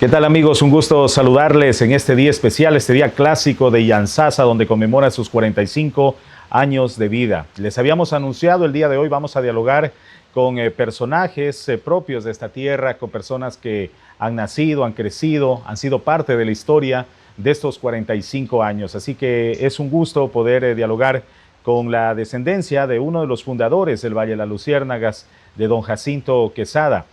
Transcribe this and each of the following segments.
¿Qué tal, amigos? Un gusto saludarles en este día especial, este día clásico de Yantzaza, donde conmemora sus 45 años de vida. Les habíamos anunciado el día de hoy, vamos a dialogar con personajes propios de esta tierra, con personas que han nacido, han crecido, han sido parte de la historia de estos 45 años. Así que es un gusto poder dialogar con la descendencia de uno de los fundadores del Valle de las Luciérnagas, de don Jacinto Quesada.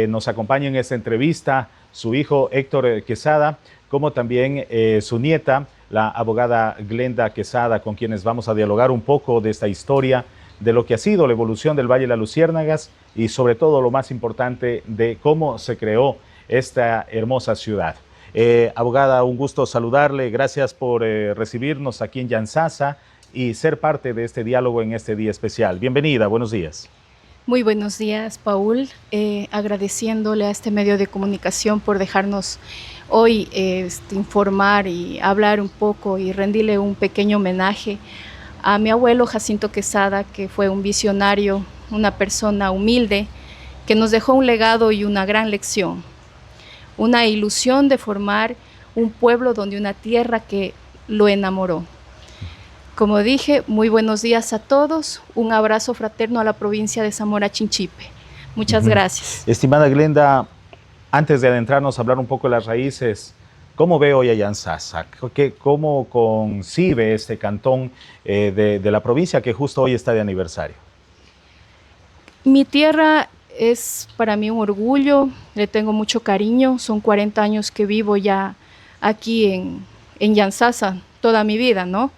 Nos acompaña en esta entrevista su hijo Héctor Quesada, como también su nieta, la abogada Glenda Quesada, con quienes vamos a dialogar un poco de esta historia, de lo que ha sido la evolución del Valle de las Luciérnagas y sobre todo lo más importante de cómo se creó esta hermosa ciudad. Abogada, un gusto saludarle, gracias por recibirnos aquí en Yantzaza y ser parte de este diálogo en este día especial. Bienvenida, buenos días. Muy buenos días, Paul. Agradeciéndole a este medio de comunicación por dejarnos hoy informar y hablar un poco y rendirle un pequeño homenaje a mi abuelo Jacinto Quesada, que fue un visionario, una persona humilde, que nos dejó un legado y una gran lección, una ilusión de formar un pueblo donde una tierra que lo enamoró. Como dije, muy buenos días a todos, un abrazo fraterno a la provincia de Zamora Chinchipe. Muchas gracias. Estimada Glenda, antes de adentrarnos a hablar un poco de las raíces, ¿cómo ve hoy a Yantzaza? ¿Cómo concibe este cantón de la provincia que justo hoy está de aniversario? Mi tierra es para mí un orgullo, le tengo mucho cariño, son 40 años que vivo ya aquí en Yantzaza, toda mi vida, ¿no?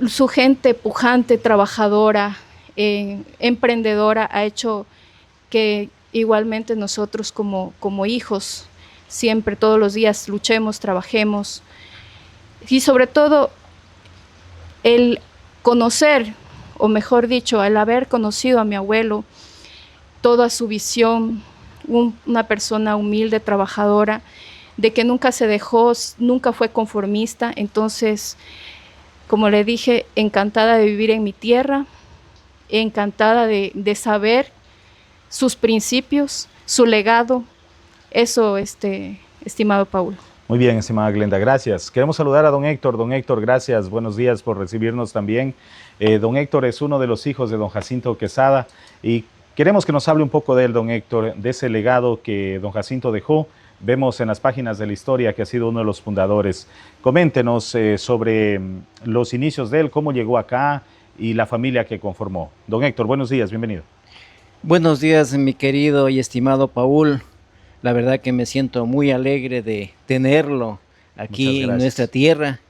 Su gente pujante, trabajadora, emprendedora, ha hecho que igualmente nosotros como hijos siempre, todos los días luchemos, trabajemos y sobre todo el conocer, o mejor dicho, el haber conocido a mi abuelo, toda su visión, una persona humilde, trabajadora, de que nunca se dejó, nunca fue conformista. Entonces, como le dije, encantada de vivir en mi tierra, encantada de saber sus principios, su legado. Eso, estimado Paul. Muy bien, estimada Glenda, gracias. Queremos saludar a don Héctor. Don Héctor, gracias, buenos días por recibirnos también. Don Héctor es uno de los hijos de don Jacinto Quesada y queremos que nos hable un poco de él, don Héctor, de ese legado que don Jacinto dejó. Vemos en las páginas de la historia que ha sido uno de los fundadores. Coméntenos sobre los inicios de él, cómo llegó acá y la familia que conformó. Don Héctor, buenos días, bienvenido. Buenos días, mi querido y estimado Paul. La verdad que me siento muy alegre de tenerlo aquí en nuestra tierra.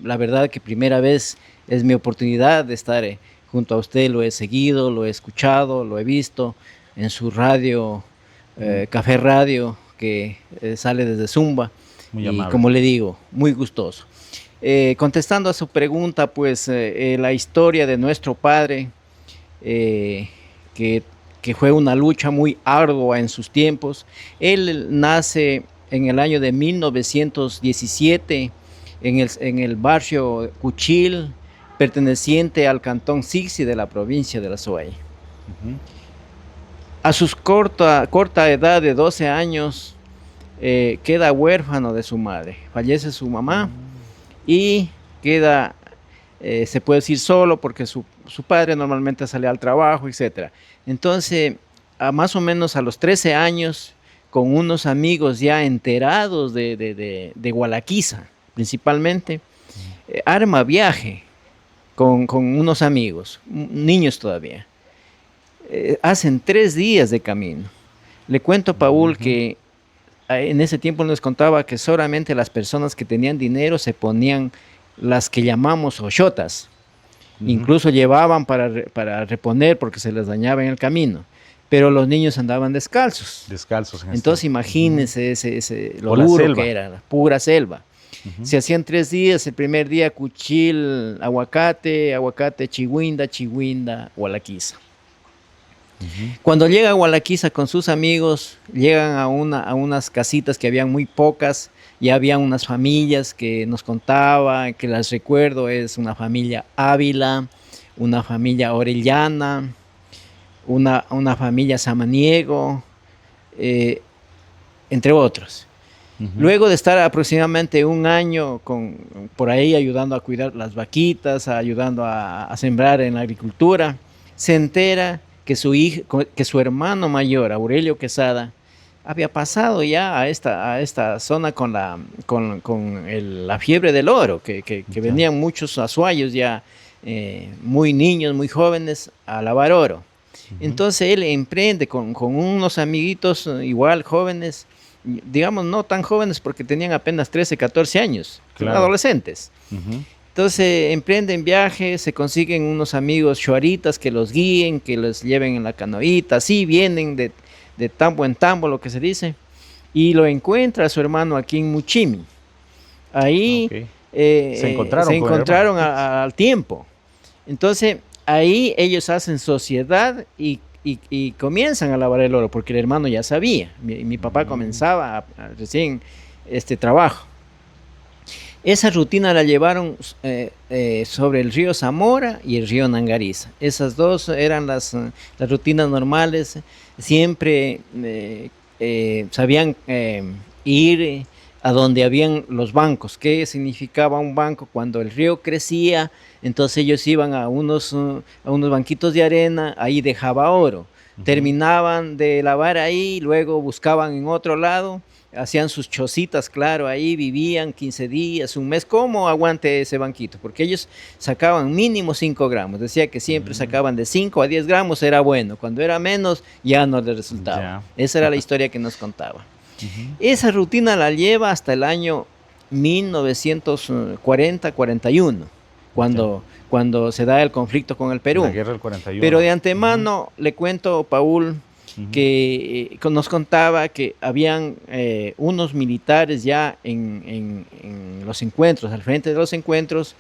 La verdad que primera vez es mi oportunidad de estar junto a usted. Lo he seguido, lo he escuchado, lo he visto en su radio, Café Radio, que sale desde Zumba. Muy amable. Y como le digo, muy gustoso. Contestando a su pregunta, pues la historia de nuestro padre, que fue una lucha muy ardua en sus tiempos. Él nace en el año de 1917 en el barrio Cuchil, perteneciente al cantón Sixi de la provincia de La Suay. A su corta edad de 12 años, queda huérfano de su madre. Fallece su mamá y queda, se puede decir, solo porque su padre normalmente salía al trabajo, etc. Entonces, más o menos a los 13 años, con unos amigos ya enterados de Gualaquiza, principalmente, arma viaje con unos amigos, niños todavía. Hacen 3 días de camino. Le cuento, Paul, que en ese tiempo nos contaba que solamente las personas que tenían dinero se ponían las que llamamos ochotas. Incluso llevaban para reponer porque se les dañaba en el camino. Pero los niños andaban descalzos. Entonces imagínense lo duro que era, la pura selva. Se hacían 3 días, el primer día Cuchil, Aguacate, Chihuinda, Gualaquiza. Cuando llega a Gualaquiza con sus amigos, llegan a unas casitas que habían muy pocas, y había unas familias que nos contaba, que las recuerdo, es una familia Ávila, una familia Orellana, una familia Samaniego, entre otros. Ujú. Luego de estar aproximadamente un año por ahí ayudando a cuidar las vaquitas, ayudando a sembrar en la agricultura, se entera que que su hermano mayor, Aurelio Quesada, había pasado ya a esta zona con la fiebre del oro, que Ya. venían muchos azuayos ya, muy niños, muy jóvenes, a lavar oro. Entonces él emprende con unos amiguitos igual jóvenes, digamos no tan jóvenes porque tenían apenas 13, 14 años, Claro. adolescentes. Ujú. Entonces emprenden viajes, se consiguen unos amigos chuaritas que los guíen, que los lleven en la canoita, así vienen de tambo en tambo, lo que se dice, y lo encuentra a su hermano aquí en Muchimi. Ahí Ok. Se encontraron se con el encontraron hermano. al tiempo. Entonces ahí ellos hacen sociedad y comienzan a lavar el oro, porque el hermano ya sabía. Mi papá comenzaba recién este trabajo. Esa rutina la llevaron sobre el río Zamora y el río Nangariza. Esas dos eran las rutinas normales. Siempre sabían ir a donde habían los bancos. ¿Qué significaba un banco? Cuando el río crecía, entonces ellos iban a unos banquitos de arena, ahí dejaba oro. Terminaban de lavar ahí, luego buscaban en otro lado, hacían sus chocitas, claro, ahí vivían 15 días, un mes. ¿Cómo aguante ese banquito? Porque ellos sacaban mínimo 5 gramos. Decía que siempre sacaban de 5 a 10 gramos, era bueno. Cuando era menos, ya no les resultaba. Ya. Esa era la historia que nos contaba. Ujú. Esa rutina la lleva hasta el año 1940-41, cuando se da el conflicto con el Perú. La guerra del 41. Pero de antemano le cuento, Paul, Ujú. que nos contaba que habían unos militares ya en los encuentros, al frente de los encuentros,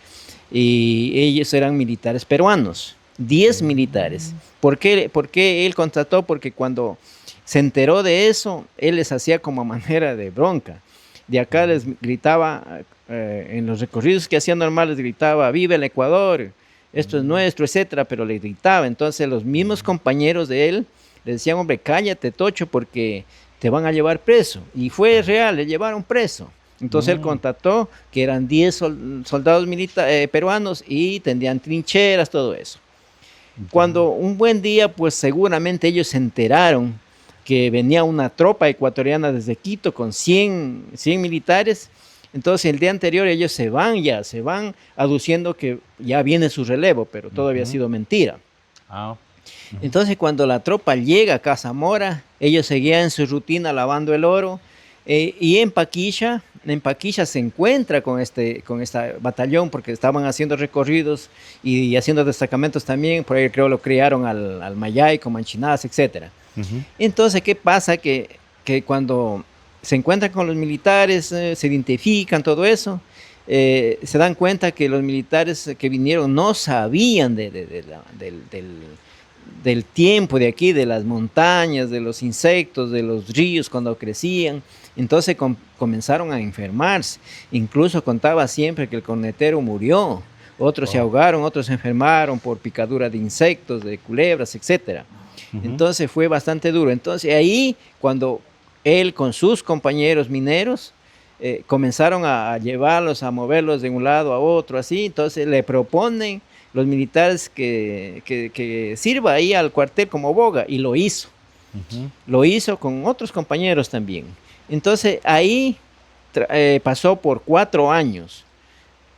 y ellos eran militares peruanos, 10 militares. ¿Por qué él contrató? Porque cuando se enteró de eso, él les hacía como a manera de bronca. De acá les gritaba, en los recorridos que hacían normales, gritaba, ¡viva el Ecuador! Esto es nuestro, etcétera, pero le gritaba. Entonces los mismos compañeros de él le decían, hombre, cállate, Tocho, porque te van a llevar preso. Y fue real, le llevaron preso. Entonces él contrató que eran 10 soldados peruanos y tendrían trincheras, todo eso. Cuando un buen día, pues seguramente ellos se enteraron que venía una tropa ecuatoriana desde Quito con 100 militares. Entonces el día anterior ellos se van aduciendo que ya viene su relevo, pero todo había sido mentira. Ah. Entonces cuando la tropa llega acá a Zamora, ellos seguían en su rutina lavando el oro, y en Paquilla se encuentra con este batallón, porque estaban haciendo recorridos y haciendo destacamentos también. Por ahí creo lo criaron al Mayay, con Manchinadas, etcétera. Entonces, ¿qué pasa? Que cuando se encuentran con los militares, se identifican, todo eso, se dan cuenta que los militares que vinieron no sabían del tiempo de aquí, de las montañas, de los insectos, de los ríos cuando crecían. Entonces comenzaron a enfermarse. Incluso contaba siempre que el cornetero murió. Otros se ahogaron, otros se enfermaron por picadura de insectos, de culebras, etcétera. Entonces fue bastante duro. Entonces ahí, cuando él con sus compañeros mineros comenzaron a llevarlos, a moverlos de un lado a otro, así, entonces le proponen los militares que sirva ahí al cuartel como boga, y lo hizo. Lo hizo con otros compañeros también. Entonces ahí pasó por 4 años.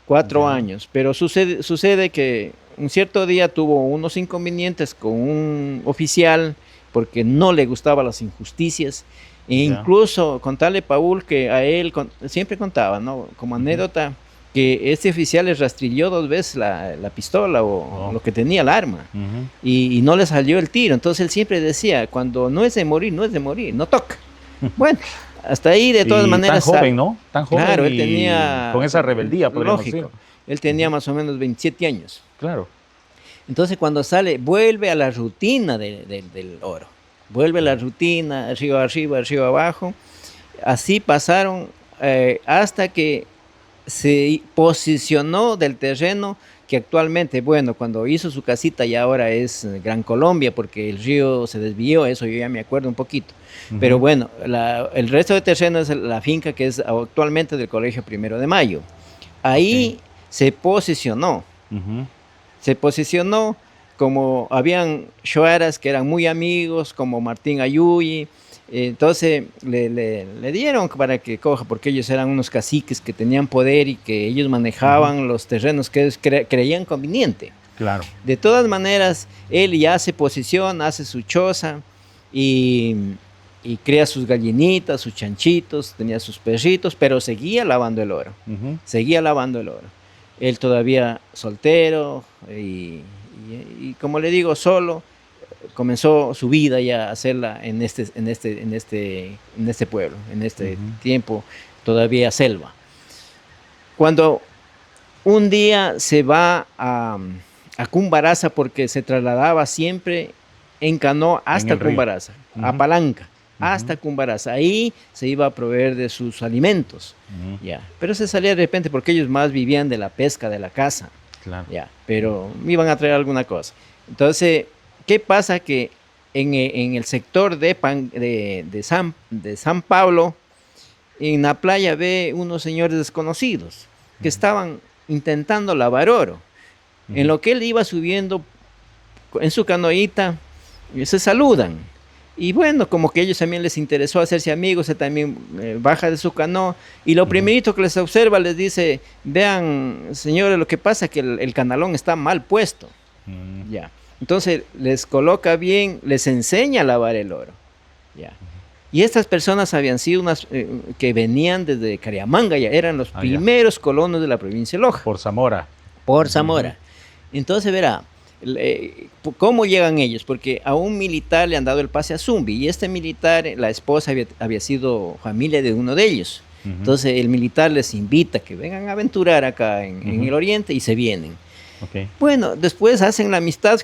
4 años, pero sucede que un cierto día tuvo unos inconvenientes con un oficial porque no le gustaban las injusticias. E incluso contarle, Paul, que a él siempre contaba, ¿no?, como anécdota, que este oficial le rastrilló 2 veces la pistola o lo que tenía, el arma, y no le salió el tiro. Entonces él siempre decía, cuando no es de morir, no es de morir, no toca. Bueno, hasta ahí de todas maneras. Tan joven, ¿no? Tan joven. Claro, él tenía. Con esa rebeldía, podríamos decir. Él tenía más o menos 27 años. Claro. Entonces cuando sale, vuelve a la rutina del oro. Vuelve a la rutina, arriba, arriba, abajo. Así pasaron hasta que se posicionó del terreno que actualmente, bueno, cuando hizo su casita ya ahora es Gran Colombia, porque el río se desvió, eso yo ya me acuerdo un poquito. Pero bueno, el resto de terreno es la finca que es actualmente del Colegio Primero de Mayo. Ahí se posicionó. Se posicionó como habían shuaras que eran muy amigos, como Martín Ayuyi. Entonces le dieron para que coja, porque ellos eran unos caciques que tenían poder y que ellos manejaban los terrenos que ellos creían conveniente. Claro. De todas maneras, él ya se posiciona, hace su choza y crea sus gallinitas, sus chanchitos, tenía sus perritos, pero seguía lavando el oro. Seguía lavando el oro. Él todavía soltero y como le digo, solo. Comenzó su vida ya a hacerla en este pueblo, en este tiempo todavía selva. Cuando un día se va a Cumbaraza, porque se trasladaba siempre en canoa hasta Cumbaraza, a Palanca, hasta Cumbaraza. Ahí se iba a proveer de sus alimentos, ya. Pero se salía de repente porque ellos más vivían de la pesca de la caza, claro. Ya. Pero iban a traer alguna cosa. Entonces, ¿qué pasa? Que en el sector de San Pablo, en la playa ve unos señores desconocidos que estaban intentando lavar oro. En lo que él iba subiendo en su canoita, se saludan. Y bueno, como que a ellos también les interesó hacerse amigos, él también baja de su canoa y lo primerito que les observa les dice: vean, señores, lo que pasa es que el canalón está mal puesto. Ya. Entonces les coloca bien, les enseña a lavar el oro. Ya. Y estas personas habían sido unas que venían desde Cariamanga, ya eran los primeros colonos de la provincia de Loja. Por Zamora. Por Zamora. Entonces verá, ¿cómo llegan ellos? Porque a un militar le han dado el pase a Zumbi, y este militar, la esposa había sido familia de uno de ellos. Entonces el militar les invita a que vengan a aventurar acá en el oriente y se vienen. Bueno, después hacen la amistad,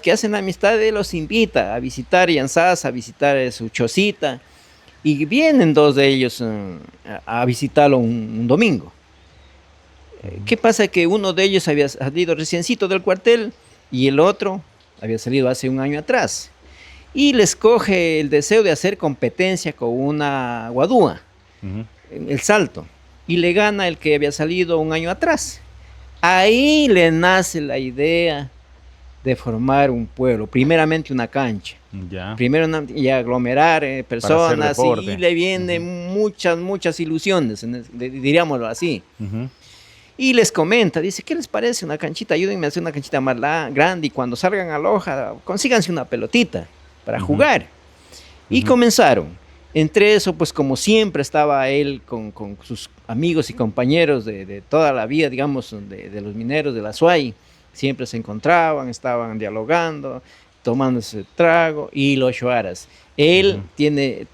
él los invita a visitar Yanzasa, a visitar su chocita, y vienen dos de ellos a visitarlo un domingo. ¿Qué pasa? Que uno de ellos había salido reciencito del cuartel y el otro había salido hace un año atrás, y les coge el deseo de hacer competencia con una guadúa, el salto, y le gana el que había salido un año atrás. Ahí le nace la idea de formar un pueblo, primeramente una cancha, primero y aglomerar personas, y le vienen muchas ilusiones, diríamoslo así. Y les comenta, dice: ¿qué les parece una canchita? Ayúdenme a hacer una canchita más grande, y cuando salgan a Loja, consíganse una pelotita para jugar. Y comenzaron. Entre eso, pues como siempre estaba él con sus amigos y compañeros de toda la vida, digamos, de los mineros de la Suay, siempre se encontraban, estaban dialogando, tomándose trago, y los shuaras. Él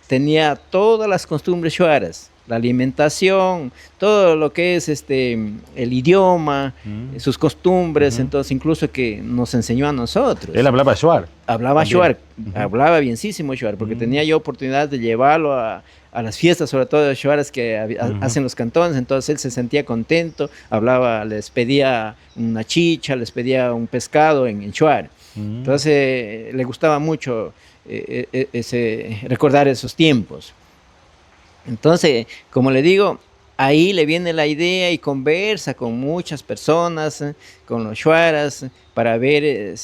tenía todas las costumbres shuaras, la alimentación, todo lo que es el idioma, sus costumbres, entonces incluso que nos enseñó a nosotros. Él hablaba shuar. Hablaba shuar, hablaba bienísimo shuar, porque tenía yo oportunidad de llevarlo a las fiestas, sobre todo de shuaras que hacen los cantones, entonces él se sentía contento, hablaba, les pedía una chicha, les pedía un pescado en shuar. Entonces le gustaba mucho recordar esos tiempos. Entonces, como le digo, ahí le viene la idea y conversa con muchas personas, con los shuaras, para ver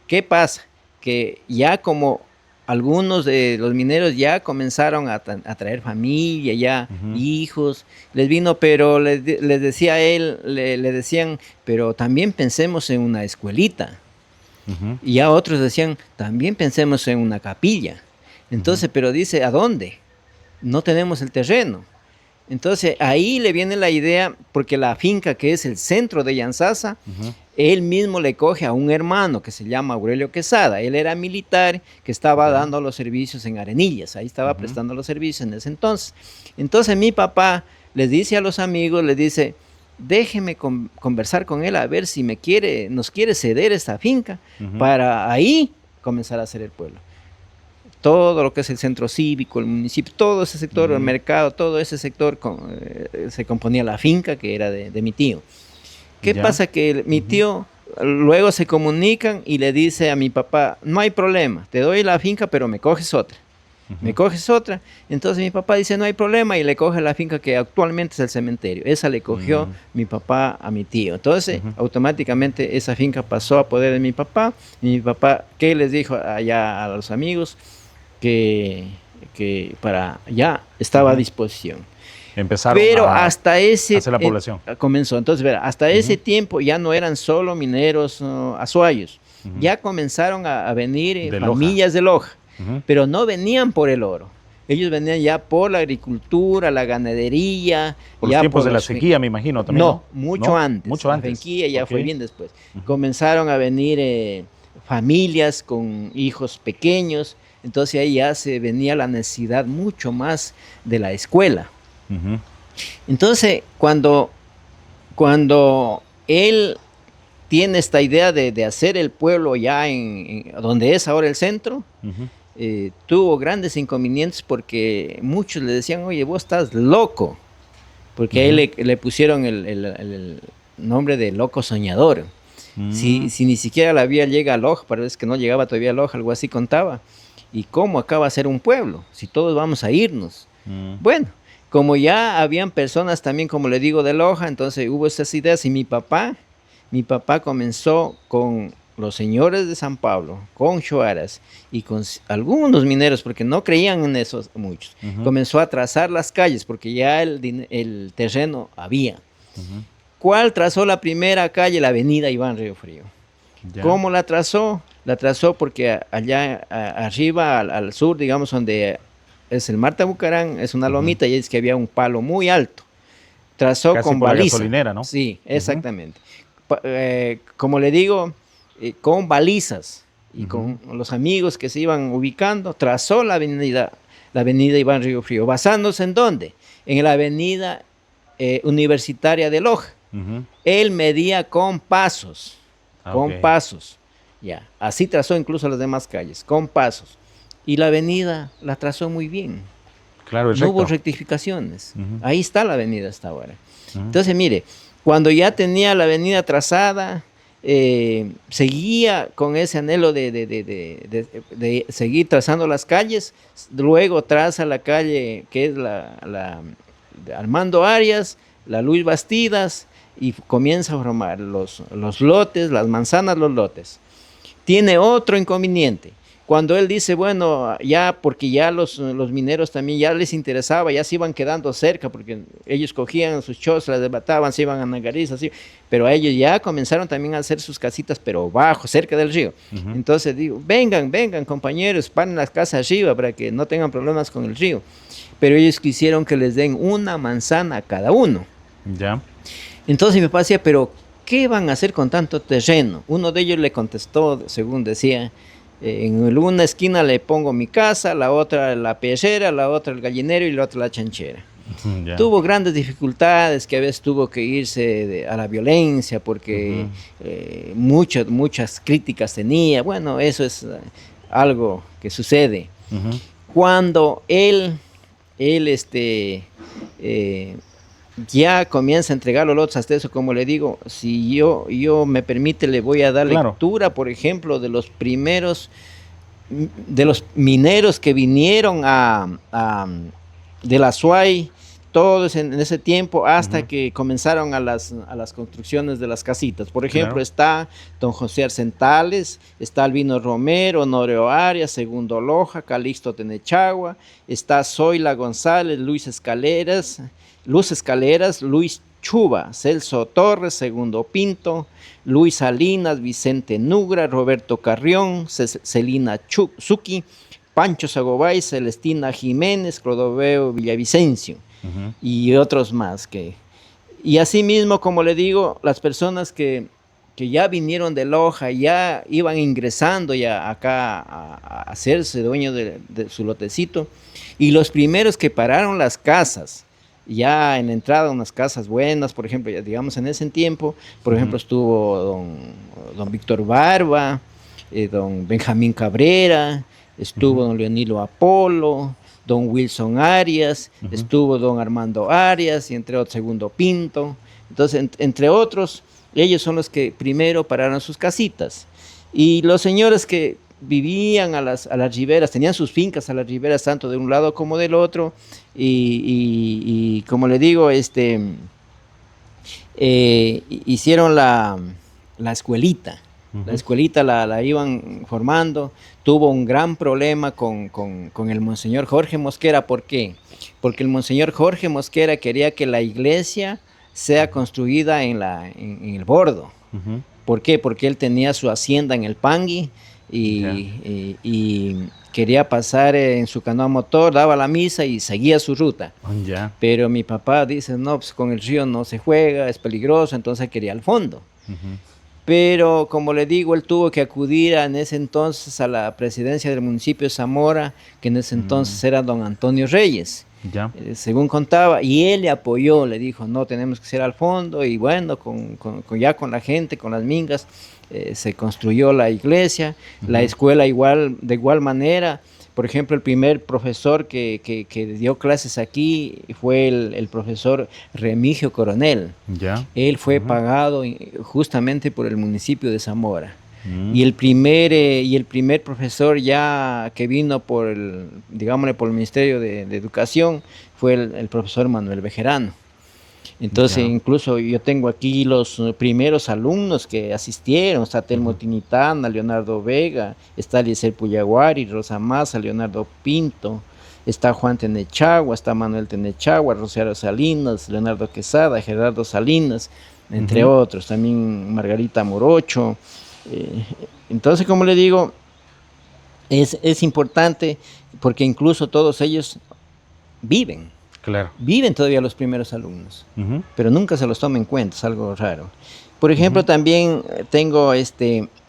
qué pasa, que ya como algunos de los mineros ya comenzaron a traer familia, ya hijos, les vino, pero les decía él, le decían, pero también pensemos en una escuelita. Y ya otros decían, también pensemos en una capilla. Entonces, pero dice, ¿a dónde? No tenemos el terreno. Entonces ahí le viene la idea, porque la finca que es el centro de Yanzasa, él mismo le coge a un hermano que se llama Aurelio Quesada. Él era militar que estaba dando los servicios en Arenillas, ahí estaba prestando los servicios en ese entonces. Entonces mi papá les dice a los amigos, les dice: déjeme conversar con él a ver si nos quiere ceder esta finca para ahí comenzar a hacer el pueblo. Todo lo que es el centro cívico, el municipio, todo ese sector, el mercado, todo ese sector se componía la finca que era de mi tío. ¿Qué pasa? Que mi tío luego se comunican y le dice a mi papá, no hay problema, te doy la finca, pero me coges otra. Me coges otra. Entonces mi papá dice, no hay problema, y le coge la finca que actualmente es el cementerio. Esa le cogió mi papá a mi tío. Entonces, automáticamente esa finca pasó a poder de mi papá. Y mi papá, ¿qué les dijo allá a los amigos? Que para ya estaba a disposición. Empezaron Pero a hasta ese hacer la población. comenzó. Entonces, verá, hasta ese tiempo ya no eran solo mineros azuayos. Ya comenzaron a venir De familias de Loja. Pero Pero no venían por el oro. Ellos venían ya por la agricultura, la ganadería. por ya los tiempos por de la sequía, me imagino, también. No, mucho ¿No? antes. Mucho antes. La sequía ya Ok. fue bien después. Comenzaron a venir familias con hijos pequeños. Entonces ahí ya se venía la necesidad mucho más de la escuela. Ujú. Entonces, cuando él tiene esta idea de hacer el pueblo ya en donde es ahora el centro, Ujú. tuvo grandes inconvenientes porque muchos le decían, oye, vos estás loco, porque a él le pusieron el nombre de loco soñador. Si ni siquiera la vía llega a Loja, parece que no llegaba todavía a Loja, algo así contaba. ¿Y cómo acaba de ser un pueblo? Si todos vamos a irnos. Bueno, como ya habían personas también, como le digo, de Loja, entonces hubo esas ideas y mi papá comenzó con los señores de San Pablo, con Chuaras y con algunos mineros, porque no creían en eso muchos. Comenzó a trazar las calles, porque ya el terreno había. ¿Cuál trazó la primera calle? La avenida Iván Río Frío. Ya. ¿Cómo la trazó? La trazó porque allá arriba, al sur, digamos, donde es el Marta Bucarán, es una lomita y es que había un palo muy alto. Trazó Casi con por la baliza. gasolinera, ¿no? Sí, exactamente. Como le digo, con balizas y con los amigos que se iban ubicando, trazó la avenida Iván Río Frío. ¿Basándose en dónde? En la avenida universitaria de Loja. Él medía con pasos. Con Ok. pasos. Ya, así trazó incluso las demás calles, con pasos. Y la avenida la trazó muy bien. Claro, es No hubo recto. rectificaciones. Ahí está la avenida hasta ahora. Entonces, mire, cuando ya tenía la avenida trazada, seguía con ese anhelo de seguir trazando las calles. Luego traza la calle que es la de Armando Arias, la Luis Bastidas, y comienza a formar los lotes, las manzanas, los lotes. Tiene otro inconveniente. Cuando él dice, bueno, ya, porque ya los mineros también ya les interesaba, ya se iban quedando cerca, porque ellos cogían sus chozas, las desbataban, se iban a Nagariz, así, pero ellos ya comenzaron también a hacer sus casitas, pero bajo, cerca del río. Entonces digo, vengan, compañeros, paren las casas arriba para que no tengan problemas con el río. Pero ellos quisieron que les den una manzana a cada uno. Ya. Entonces mi papá decía, pero ¿qué van a hacer con tanto terreno? Uno de ellos le contestó, según decía, en una esquina le pongo mi casa, la otra la pecera, la otra el gallinero y la otra la chanchera. Ya. Tuvo grandes dificultades, que a veces tuvo que irse a la violencia porque muchas críticas tenía. Bueno, eso es algo que sucede. Cuando él ya comienza a entregar los lotes, hasta eso, como le digo, si yo me permite, le voy a dar lectura, por ejemplo, de los primeros, de los mineros que vinieron de la Azuay, todos en ese tiempo, hasta que comenzaron a las construcciones de las casitas. Por ejemplo, está don José Arcentales, está Albino Romero, Honorio Arias, Segundo Loja, Calixto Tenechagua, está Zoila González, Luz Escaleras, Luis Chuba, Celso Torres, Segundo Pinto, Luis Salinas, Vicente Nugra, Roberto Carrión, Celina Zucchi, Pancho Sagobay, Celestina Jiménez, Clodoveo Villavicencio y otros más. Y asimismo, como le digo, las personas que ya vinieron de Loja, ya iban ingresando ya acá a hacerse dueño de su lotecito, y los primeros que pararon las casas, ya en la entrada unas casas buenas, por ejemplo, ya digamos en ese tiempo, por ejemplo, estuvo don Víctor Barba, don Benjamín Cabrera, estuvo don Leonilo Apolo, don Wilson Arias, estuvo don Armando Arias, y entre otros Segundo Pinto. Entonces, entre otros, ellos son los que primero pararon sus casitas. Y los señores que vivían a las riberas, tenían sus fincas a las riberas, tanto de un lado como del otro, y como le digo, hicieron la escuelita. La escuelita la iban formando, tuvo un gran problema con el Monseñor Jorge Mosquera. ¿Por qué? Porque el Monseñor Jorge Mosquera quería que la iglesia sea construida en el Bordo. ¿Por qué? Porque él tenía su hacienda en el Pangui y quería pasar en su canoa motor, daba la misa y seguía su ruta. Pero mi papá dice, no, pues con el río no se juega, es peligroso, entonces quería al fondo. Pero como le digo, él tuvo que acudir en ese entonces a la presidencia del municipio de Zamora, que en ese entonces era don Antonio Reyes, según contaba, y él le apoyó, le dijo, no, tenemos que ser al fondo, y bueno, ya con la gente, con las mingas, se construyó la iglesia, la escuela de igual manera. Por ejemplo, el primer profesor que dio clases aquí fue el profesor Remigio Coronel. Él fue pagado justamente por el municipio de Zamora. Y el primer profesor ya que vino por el Ministerio de Educación fue el profesor Manuel Bejerano. Entonces, incluso yo tengo aquí los primeros alumnos que asistieron. Está Telmo Tinitana, Leonardo Vega, está Eliezer Puyaguari, Rosa Maza, Leonardo Pinto, está Juan Tenechagua, está Manuel Tenechagua, Rosario Salinas, Leonardo Quesada, Gerardo Salinas, entre otros, también Margarita Morocho. Entonces, como le digo, es importante porque incluso todos ellos viven. Viven todavía los primeros alumnos, pero nunca se los toma en cuenta, es algo raro. Por ejemplo, también tengo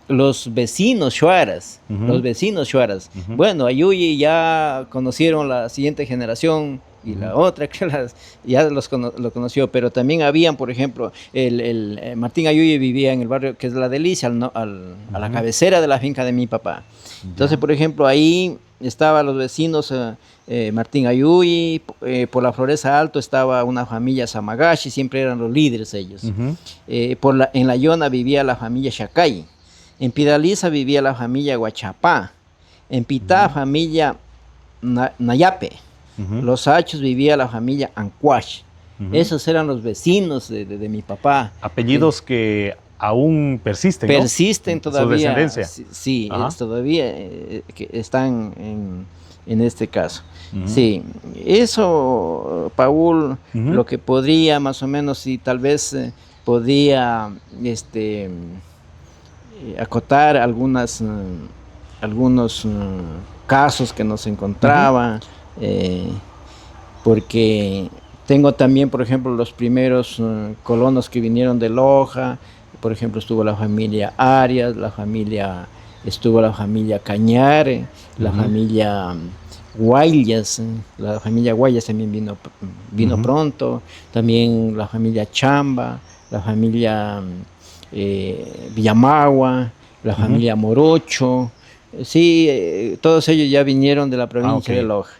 los vecinos Shuaras, Bueno, Ayuyi ya conocieron la siguiente generación y la otra que ya lo conoció, pero también habían, por ejemplo, Martín Ayuyi vivía en el barrio que es La Delicia, a la cabecera de la finca de mi papá. Entonces, por ejemplo, ahí estaban los vecinos Martín Ayuyi, por la Floresta Alto estaba una familia Samagashi, siempre eran los líderes ellos. En La Yona vivía la familia Shacay, en Pidaliza vivía la familia Guachapá, en Pitá familia Nayape, Los Hachos vivía la familia Ancuash. Esos eran los vecinos de mi papá. Apellidos que aún persisten, ¿no? Persisten todavía. Su descendencia. Sí, todavía que están en este caso. Sí, eso, Paul, lo que podría más o menos, si tal vez podía acotar algunos casos que nos encontraba, porque tengo también, por ejemplo, los primeros colonos que vinieron de Loja. Por ejemplo, estuvo la familia Arias, estuvo la familia Cañare, la familia Guayas, también vino pronto, también la familia Chamba, la familia Villamagua, la familia Morocho. Sí, todos ellos ya vinieron de la provincia de Loja.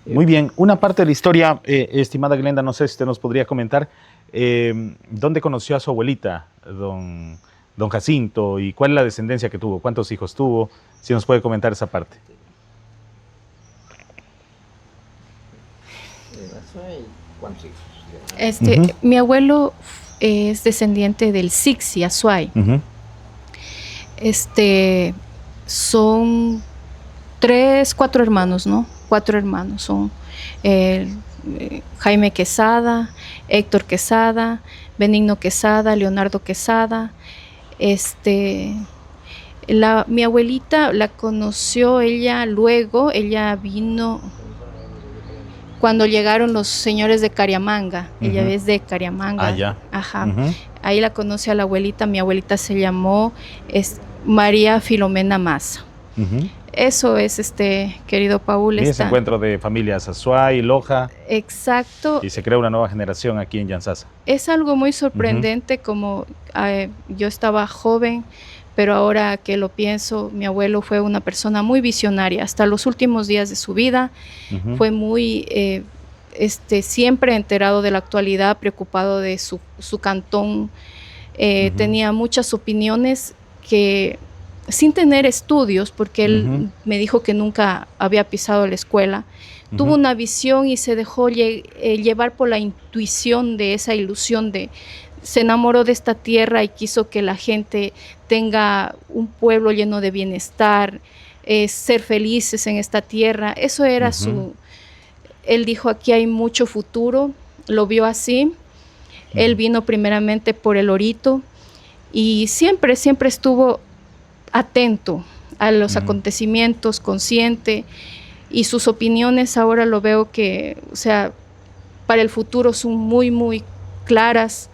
Muy bien, una parte de la historia, estimada Glenda, no sé si usted nos podría comentar, ¿dónde conoció a su abuelita, don Jacinto, y cuál es la descendencia que tuvo? ¿Cuántos hijos tuvo? Si nos puede comentar esa parte. ¿Cuántos hijos? Mi abuelo es descendiente del Sixi Azuay. Son 4 hermanos, ¿no? 4 hermanos son Jaime Quesada, Héctor Quesada, Benigno Quesada, Leonardo Quesada. Mi abuelita la conoció ella vino cuando llegaron los señores de Cariamanga. Ella es de Cariamanga. Ahí la conocí a la abuelita. Mi abuelita se llamó María Filomena Maza. Eso es, querido Paul. Y ese encuentro de familias Azuay, Loja. Exacto. Y se crea una nueva generación aquí en Yantzaza. Es algo muy sorprendente, como yo estaba joven, pero ahora que lo pienso, mi abuelo fue una persona muy visionaria. Hasta los últimos días de su vida fue muy, siempre enterado de la actualidad, preocupado de su cantón, tenía muchas opiniones que, sin tener estudios, porque él me dijo que nunca había pisado la escuela, tuvo una visión y se dejó llevar por la intuición de esa ilusión se enamoró de esta tierra y quiso que la gente tenga un pueblo lleno de bienestar, ser felices en esta tierra. Eso era él dijo, aquí hay mucho futuro, lo vio así. Él vino primeramente por el Orito y siempre estuvo atento a los acontecimientos, consciente, y sus opiniones ahora lo veo que, o sea, para el futuro son muy, muy claras.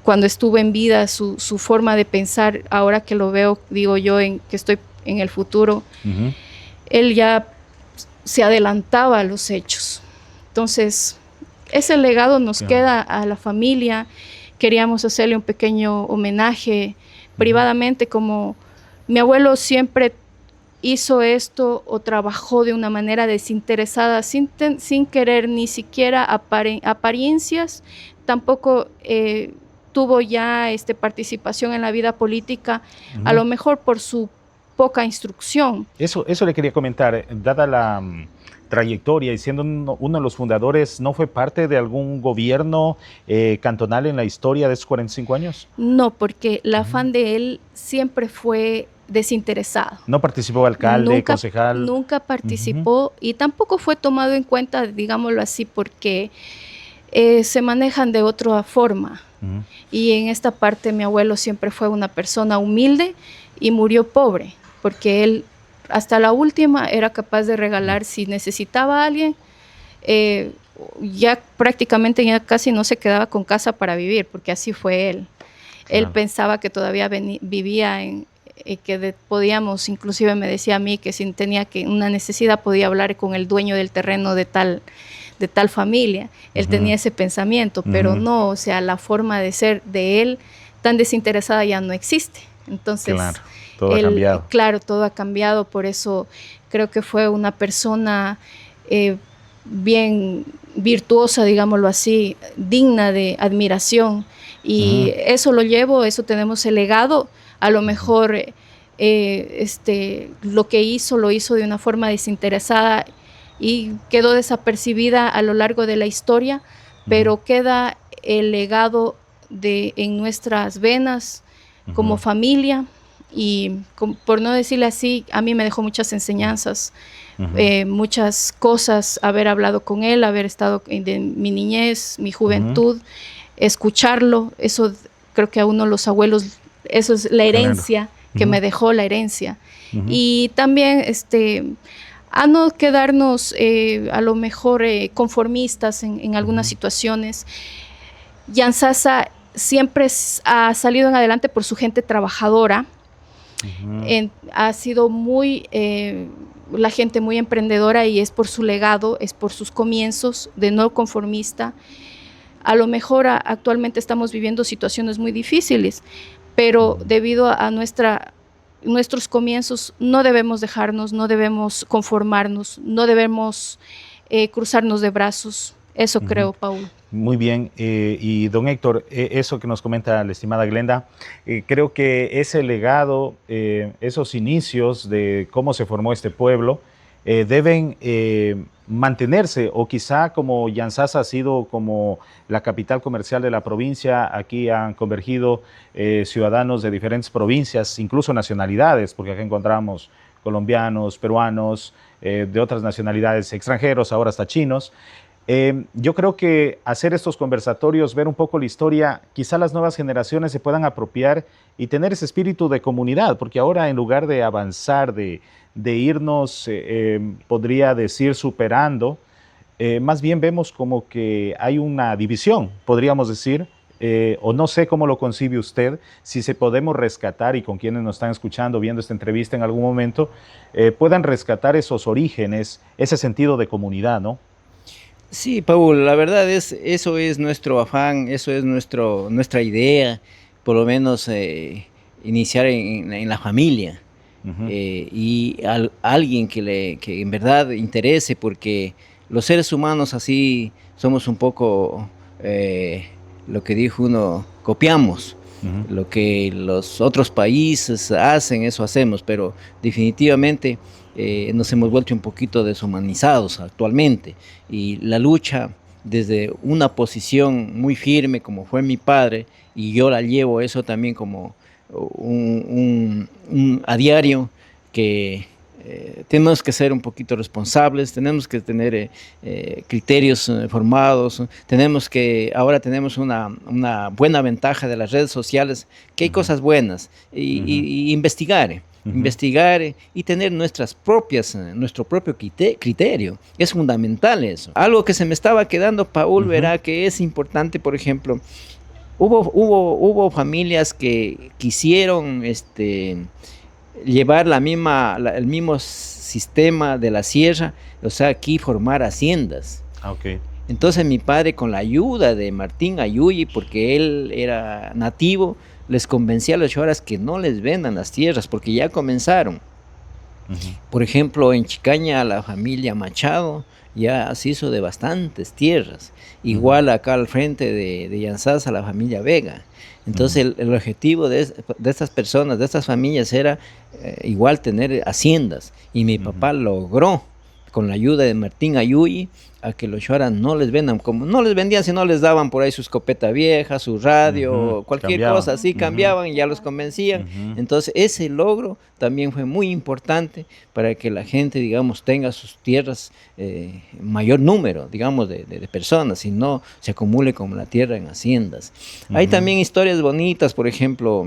Cuando estuvo en vida, su forma de pensar, ahora que lo veo, digo yo, que estoy en el futuro, él ya se adelantaba a los hechos. Entonces, ese legado nos queda a la familia. Queríamos hacerle un pequeño homenaje privadamente, como mi abuelo siempre hizo esto o trabajó de una manera desinteresada, sin querer ni siquiera apariencias, tampoco tuvo ya participación en la vida política, a lo mejor por su poca instrucción. Eso le quería comentar, dada la trayectoria y siendo uno de los fundadores, ¿no fue parte de algún gobierno cantonal en la historia de esos 45 años? No, porque el afán de él siempre fue desinteresado. ¿No participó alcalde, concejal? Nunca participó y tampoco fue tomado en cuenta, digámoslo así, porque se manejan de otra forma. Y en esta parte mi abuelo siempre fue una persona humilde y murió pobre, porque él hasta la última era capaz de regalar, si necesitaba a alguien, ya prácticamente ya casi no se quedaba con casa para vivir, porque así fue él. Él pensaba que todavía vivía que podíamos, inclusive me decía a mí que si tenía una necesidad podía hablar con el dueño del terreno de tal familia. Él tenía ese pensamiento, pero no, o sea, la forma de ser de él tan desinteresada ya no existe. Entonces, claro, todo ha cambiado. Claro, todo ha cambiado, por eso creo que fue una persona bien virtuosa, digámoslo así, digna de admiración. Y eso lo llevo, eso tenemos el legado. A lo mejor lo que hizo, lo hizo de una forma desinteresada y quedó desapercibida a lo largo de la historia, pero queda el legado en nuestras venas como familia y por no decirle así, a mí me dejó muchas enseñanzas, muchas cosas, haber hablado con él, haber estado en mi niñez, mi juventud, escucharlo, eso creo que a uno los abuelos, eso es la herencia que me dejó, la herencia. Y también a no quedarnos a lo mejor conformistas en algunas situaciones. Yantzaza siempre ha salido en adelante por su gente trabajadora, ha sido la gente muy emprendedora y es por su legado, es por sus comienzos de no conformista. A lo mejor actualmente estamos viviendo situaciones muy difíciles, pero debido a nuestros comienzos no debemos dejarnos, no debemos conformarnos, no debemos cruzarnos de brazos. Eso creo, Paul. Muy bien, y don Héctor, eso que nos comenta la estimada Glenda, creo que ese legado, esos inicios de cómo se formó este pueblo, deben mantenerse, o quizá como Yantzaza ha sido como la capital comercial de la provincia, aquí han convergido ciudadanos de diferentes provincias, incluso nacionalidades, porque aquí encontramos colombianos, peruanos, de otras nacionalidades, extranjeros, ahora hasta chinos. Yo creo que hacer estos conversatorios, ver un poco la historia, quizá las nuevas generaciones se puedan apropiar y tener ese espíritu de comunidad, porque ahora en lugar de avanzar, de irnos, podría decir, superando, más bien vemos como que hay una división, podríamos decir, o no sé cómo lo concibe usted, si se podemos rescatar, y con quienes nos están escuchando, viendo esta entrevista en algún momento, puedan rescatar esos orígenes, ese sentido de comunidad, ¿no? Sí, Paul, la verdad eso es nuestro afán, eso es nuestra idea, por lo menos iniciar en la familia. Y alguien que en verdad interese, porque los seres humanos así somos un poco lo que dijo uno, copiamos. Lo que los otros países hacen, eso hacemos, pero definitivamente nos hemos vuelto un poquito deshumanizados actualmente. Y la lucha desde una posición muy firme, como fue mi padre, y yo la llevo eso también como a diario, que tenemos que ser un poquito responsables, tenemos que tener criterios formados, ahora tenemos una buena ventaja de las redes sociales, que hay cosas buenas, y investigar. Investigar y tener nuestro propio criterio. Es fundamental eso. Algo que se me estaba quedando, Paul, verá que es importante, por ejemplo, hubo familias que quisieron llevar el mismo sistema de la sierra, o sea, aquí formar haciendas. Okay. Entonces mi padre, con la ayuda de Martín Ayuyi, porque él era nativo, les convencía a los shoaras que no les vendan las tierras, porque ya comenzaron. Por ejemplo, en Chicaña, la familia Machado ya se hizo de bastantes tierras. Igual acá al frente de Yanzasa, la familia Vega. Entonces el objetivo de estas personas, de estas familias, era igual tener haciendas. Y mi papá logró, con la ayuda de Martín Ayuyi, a que los shoaras no les vendan, como no les vendían, sino les daban por ahí su escopeta vieja, su radio, cualquier cosa así, cambiaban y ya los convencían. Entonces ese logro también fue muy importante para que la gente, digamos, tenga sus tierras, mayor número, digamos, de personas, y no se acumule como la tierra en haciendas. Hay también historias bonitas, por ejemplo,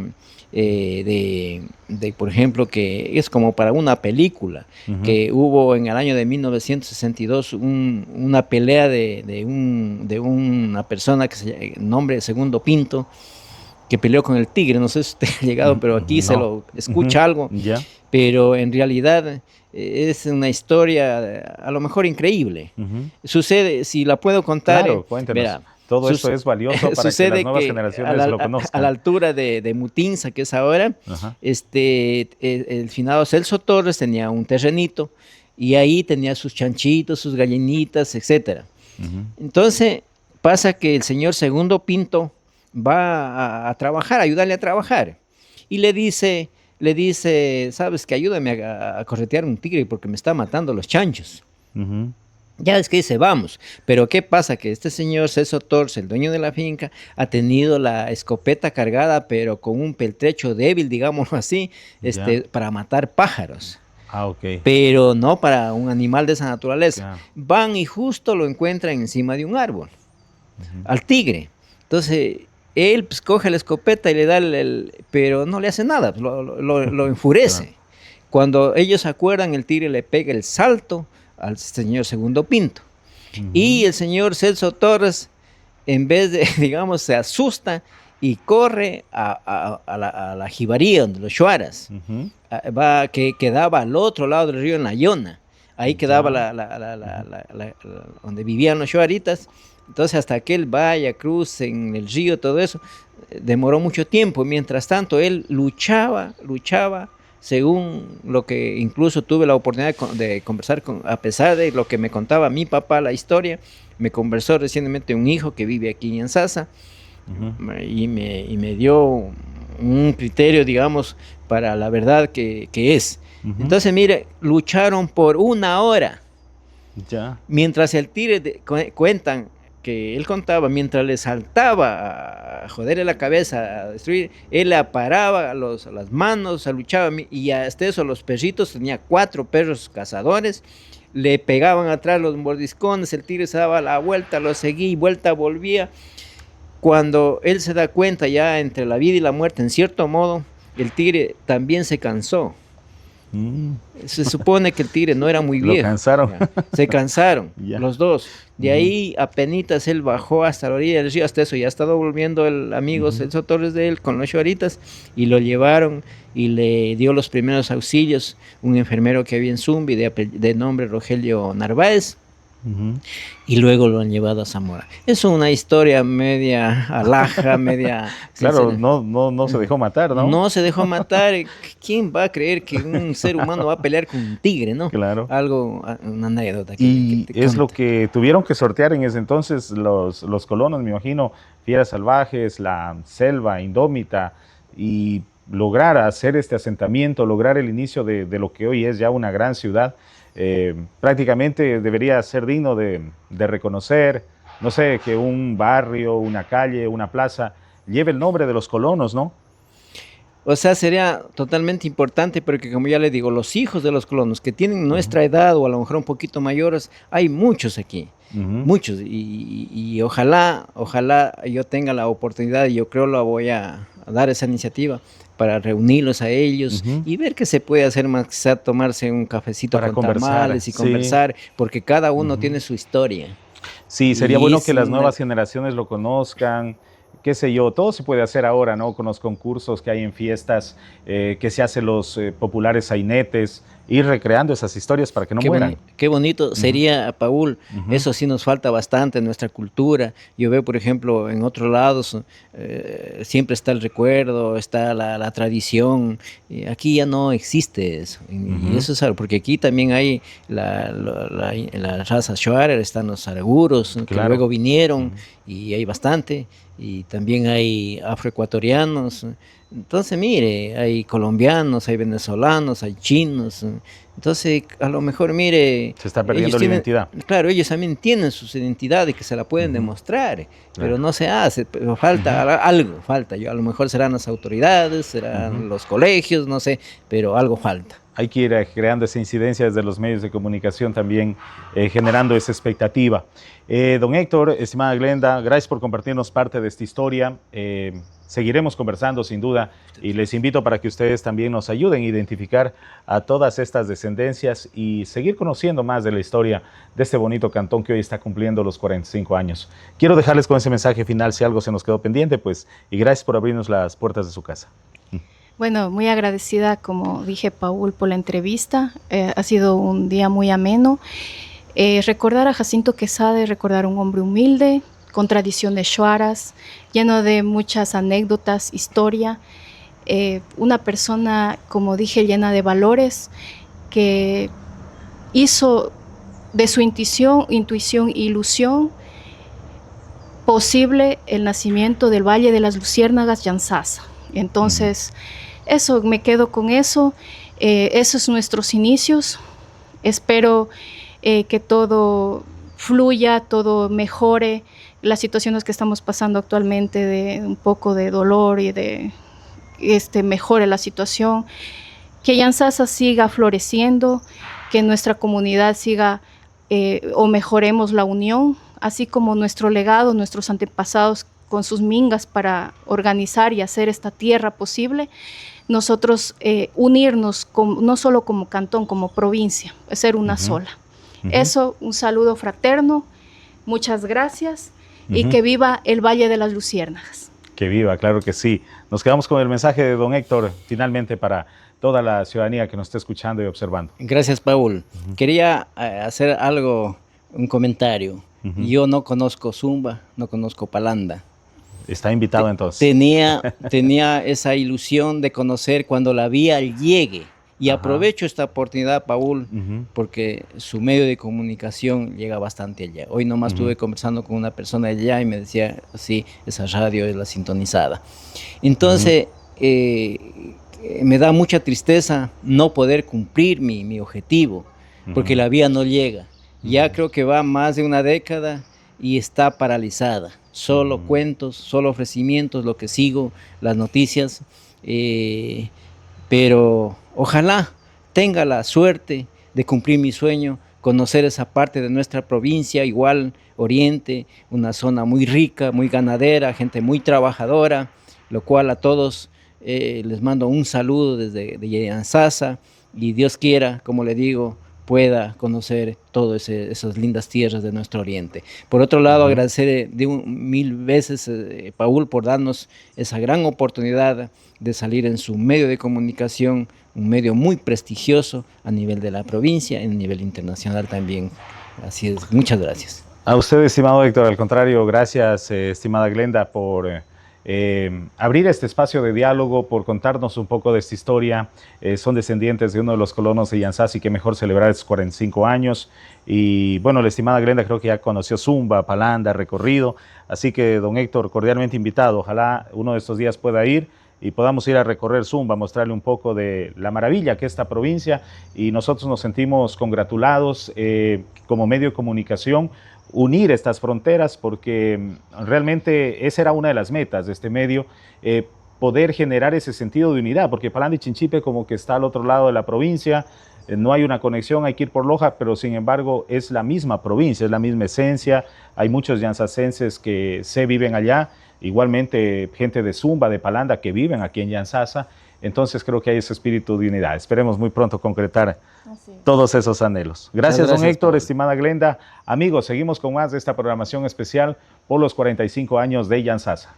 por ejemplo, que es como para una película, que hubo en el año de 1962 una pelea de una persona que se nombre Segundo Pinto, que peleó con el tigre. No sé si usted ha llegado, pero aquí se lo escucha algo, pero en realidad es una historia a lo mejor increíble. Sucede, si la puedo contar, claro, cuéntenos. Todo eso es valioso para que las nuevas generaciones lo conozcan. A la altura de Mutinza, que es ahora, el finado Celso Torres tenía un terrenito, y ahí tenía sus chanchitos, sus gallinitas, etc. Entonces pasa que el señor Segundo Pinto va a trabajar, a ayudarle a trabajar, y le dice, sabes que ayúdame a corretear un tigre porque me está matando los chanchos. Ya es que dice, vamos. Pero ¿qué pasa? Que este señor Celso Torres, el dueño de la finca, ha tenido la escopeta cargada, pero con un peltrecho débil, digámoslo así, para matar pájaros. Pero no para un animal de esa naturaleza. Van y justo lo encuentran encima de un árbol, al tigre. Entonces él pues coge la escopeta y le da pero no le hace nada, lo enfurece. Cuando ellos se acuerdan, el tigre le pega el salto al señor Segundo Pinto. Y el señor Celso Torres, en vez de, digamos, se asusta y corre a la jibaría, donde los shuaras, que quedaba al otro lado del río, en La Yona. Ahí quedaba donde vivían los shuaritas. Entonces, hasta que él vaya, cruce en el río, todo eso, demoró mucho tiempo. Mientras tanto, él luchaba, según lo que incluso tuve la oportunidad de conversar a pesar de lo que me contaba mi papá, la historia. Me conversó recientemente un hijo que vive aquí en Yanzasa, y me dio un criterio, digamos, para la verdad que es. Entonces, mire, lucharon por 1 hora. Mientras el tigre, cuentan que él contaba, mientras le saltaba a joderle la cabeza, a destruir, él le paraba las manos, se luchaba, y hasta eso los perritos, tenía 4 perros cazadores, le pegaban atrás los mordiscones, el tigre se daba la vuelta, lo seguía y vuelta volvía. Cuando él se da cuenta, ya entre la vida y la muerte, en cierto modo, el tigre también se cansó. Se supone que el tigre no era muy viejo. Se cansaron los dos. De ahí apenitas él bajó hasta la orilla del río. Hasta eso ya estaba volviendo el amigo Celso Torres de él con los shuaritas, y lo llevaron y le dio los primeros auxilios un enfermero que había en Zumbi de nombre Rogelio Narváez. y luego lo han llevado a Zamora. Es una historia media alhaja, media... Claro, no se dejó matar, ¿no? No se dejó matar. ¿Quién va a creer que un ser humano va a pelear con un tigre, no? Claro. Algo, una anécdota. Y que te es cuento. lo que tuvieron que sortear en ese entonces los colonos, me imagino, fieras salvajes, la selva indómita, y lograr hacer este asentamiento, lograr el inicio de lo que hoy es ya una gran ciudad. Prácticamente debería ser digno de reconocer, no sé, que un barrio, una calle, una plaza lleve el nombre de los colonos, ¿no? O sea, sería totalmente importante, porque como ya le digo, los hijos de los colonos que tienen nuestra edad o a lo mejor un poquito mayores, hay muchos aquí, muchos, y ojalá yo tenga la oportunidad, y yo creo la voy a dar esa iniciativa para reunirlos a ellos y ver qué se puede hacer, más quizá tomarse un cafecito Para con conversar, tamales y sí. conversar, porque cada uno tiene su historia. Sí, sería Y bueno es que las una- nuevas generaciones lo conozcan, qué sé yo, todo se puede hacer ahora, ¿no? Con los concursos que hay en fiestas, que se hacen los populares sainetes, ir recreando esas historias para que no mueran. Qué bonito sería, Paul. Ujú. Eso sí nos falta bastante en nuestra cultura. Yo veo, por ejemplo, en otros lados siempre está el recuerdo, está la tradición. Aquí ya no existe eso. Y eso es algo, porque aquí también hay la raza Shuar, están los araguros, que Claro. luego vinieron, y hay bastante. Y también hay afroecuatorianos. Entonces, mire, hay colombianos, hay venezolanos, hay chinos. Entonces, a lo mejor, mire... Se está perdiendo ellos la tienen- identidad. Claro, ellos también tienen sus identidades que se la pueden demostrar, pero no se hace, pero falta algo, falta. Yo, a lo mejor serán las autoridades, serán los colegios, no sé, pero algo falta. Hay que ir creando esa incidencia desde los medios de comunicación también, generando esa expectativa. Don Héctor, estimada Glenda, gracias por compartirnos parte de esta historia. Seguiremos conversando sin duda, y les invito para que ustedes también nos ayuden a identificar a todas estas descendencias y seguir conociendo más de la historia de este bonito cantón que hoy está cumpliendo los 45 años. Quiero dejarles con ese mensaje final, si algo se nos quedó pendiente, pues, y gracias por abrirnos las puertas de su casa. Bueno, muy agradecida, como dije, Paul, por la entrevista. Ha sido un día muy ameno. Recordar a Jacinto Quesada, recordar a un hombre humilde, con tradiciones shuaras, lleno de muchas anécdotas, historia. Una persona, como dije, llena de valores, que hizo de su intuición e ilusión posible el nacimiento del Valle de las Luciérnagas, Yanzasa. Entonces, eso, me quedo con eso. Esos son nuestros inicios. Espero que todo fluya, todo mejore. Las situaciones que estamos pasando actualmente, de un poco de dolor y de mejore la situación. Que Yanzasa siga floreciendo, que nuestra comunidad siga o mejoremos la unión, así como nuestro legado, nuestros antepasados con sus mingas para organizar y hacer esta tierra posible. Nosotros unirnos no solo como cantón, como provincia, ser una sola. Eso, un saludo fraterno, muchas gracias, y que viva el Valle de las Luciérnagas. Que viva, claro que sí. Nos quedamos con el mensaje de don Héctor, finalmente, para toda la ciudadanía que nos está escuchando y observando. Gracias, Paul. Quería hacer un comentario. Yo no conozco Zumba, no conozco Palanda. Está invitado entonces. Tenía esa ilusión de conocer cuando la vía llegue. Y aprovecho esta oportunidad, Paul, porque su medio de comunicación llega bastante allá. Hoy nomás estuve conversando con una persona allá y me decía, sí, esa radio es la sintonizada. Entonces, me da mucha tristeza no poder cumplir mi objetivo, porque la vía no llega. Ya creo que va más de una década y está paralizada. Solo cuentos, solo ofrecimientos, lo que sigo, las noticias. Pero ojalá tenga la suerte de cumplir mi sueño, conocer esa parte de nuestra provincia, igual Oriente, una zona muy rica, muy ganadera, gente muy trabajadora, lo cual a todos les mando un saludo desde Yanzasa, y Dios quiera, como le digo, pueda conocer todas esas lindas tierras de nuestro Oriente. Por otro lado, agradecer mil veces, Paul, por darnos esa gran oportunidad de salir en su medio de comunicación, un medio muy prestigioso a nivel de la provincia, a nivel internacional también. Así es, muchas gracias. A usted, estimado Héctor, al contrario, gracias, estimada Glenda, por abrir este espacio de diálogo, por contarnos un poco de esta historia. Son descendientes de uno de los colonos de Yanzasa y qué mejor celebrar estos 45 años. Y bueno, la estimada Glenda creo que ya conoció Zumba, Palanda, recorrido, así que don Héctor, cordialmente invitado. Ojalá uno de estos días pueda ir y podamos ir a recorrer Zumba, mostrarle un poco de la maravilla que es esta provincia, y nosotros nos sentimos congratulados como medio de comunicación, unir estas fronteras, porque realmente esa era una de las metas de este medio, poder generar ese sentido de unidad, porque Palanda y Chinchipe como que está al otro lado de la provincia, no hay una conexión, hay que ir por Loja, pero sin embargo es la misma provincia, es la misma esencia, hay muchos yanzasenses que se viven allá, igualmente gente de Zumba, de Palanda que viven aquí en Yanzasa, entonces creo que hay ese espíritu de unidad. Esperemos muy pronto concretar todos esos anhelos. Gracias, don Héctor, estimada Glenda. Amigos, seguimos con más de esta programación especial por los 45 años de Yanzasa.